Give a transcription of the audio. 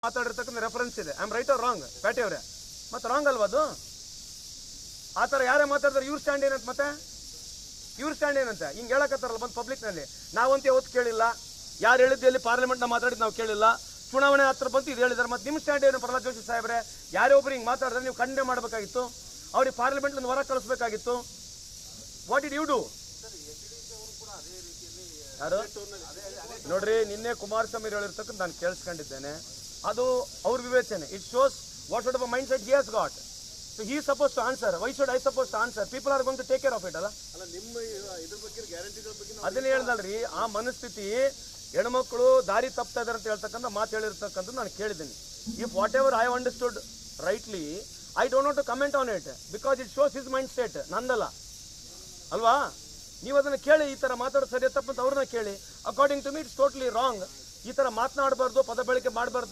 ಮಾತಾಡಿರ್ತಕ್ಕಂಥ reference ಇದೆ. I am right or wrong ಪ್ಯಾಟೆ ಅವರೇ? ಮತ್ತೆ ರಾಂಗ್ ಅಲ್ವಾ ಅದು? ಆ ಥರ ಯಾರೇ ಮಾತಾಡಿದ್ರೆ ಇವ್ರ ಸ್ಟ್ಯಾಂಡ್ ಏನಂತ, ಮತ್ತೆ ಇವ್ರ ಸ್ಟ್ಯಾಂಡ್ ಏನಂತ ಹಿಂಗೆ ಹೇಳಕತ್ತಾರಲ್ಲ ಬಂದು ಪಬ್ಲಿಕ್ನಲ್ಲಿ. ನಾವಂತೂ ಯಾವತ್ತು ಕೇಳಿಲ್ಲ, ಯಾರು ಹೇಳಿದ್ದು ಎಲ್ಲಿ ಪಾರ್ಲಿಮೆಂಟ್ನ ಮಾತಾಡಿದ್ದು ನಾವು ಕೇಳಿಲ್ಲ. ಚುನಾವಣೆ ಹತ್ರ ಬಂತು ಇದು ಹೇಳಿದಾರೆ. ಮತ್ತೆ ನಿಮ್ಮ ಸ್ಟ್ಯಾಂಡ್ ಏನು ಪ್ರಹ್ಲಾದ್ ಜೋಶಿ ಸಾಹೇಬ್ರೆ? ಯಾರೇ ಒಬ್ರು ಹಿಂಗೆ ಮಾತಾಡಿದ್ರೆ ನೀವು ಖಂಡನೆ ಮಾಡಬೇಕಾಗಿತ್ತು, ಅವ್ರಿಗೆ ಪಾರ್ಲಿಮೆಂಟ್ನ ಹೊರ ಕಳಿಸ್ಬೇಕಾಗಿತ್ತು. What did you do? ಯಾರು ನೋಡ್ರಿ, ನಿನ್ನೆ ಕುಮಾರಸ್ವಾಮಿ ಹೇಳಿರ್ತಕ್ಕಂಥ ನಾನು ಕೇಳಿಸ್ಕೊಂಡಿದ್ದೇನೆ. ಅದು ಅವ್ರ ವಿವೇಚನೆ. It shows what sort of mind set he has got. So he is supposed to answer. Why should I supposed to answer? People are going to take care of it. ಅಲ್ಲ ಅದನ್ನ ಹೇಳ್ದಲ್ರಿ, ಆ ಮನಸ್ಥಿತಿ ಹೆಣ್ಮಕ್ಳು ದಾರಿ ತಪ್ತಾ ಇದಾರೆ ಅಂತ ಹೇಳ್ತಕ್ಕಂಥ ಮಾತು ಹೇಳಿರ್ತಕ್ಕಂಥದ್ದು ನಾನು ಕೇಳಿದ್ದೀನಿ. If whatever I understood rightly, I don't want to comment on it because it shows his mind set, ನಂದಲ್ಲ ಅಲ್ವಾ? ನೀವು ಅದನ್ನ ಕೇಳಿ, ಈ ತರ ಮಾತಾಡೋದು ಸರಿ ತಪ್ಪಂತ ಅವ್ರನ್ನ ಕೇಳಿ. According to me it's totally wrong. ಈ ತರ ಮಾತನಾಡಬಾರ್ದು, ಪದ ಬಳಕೆ ಮಾಡಬಾರ್ದು.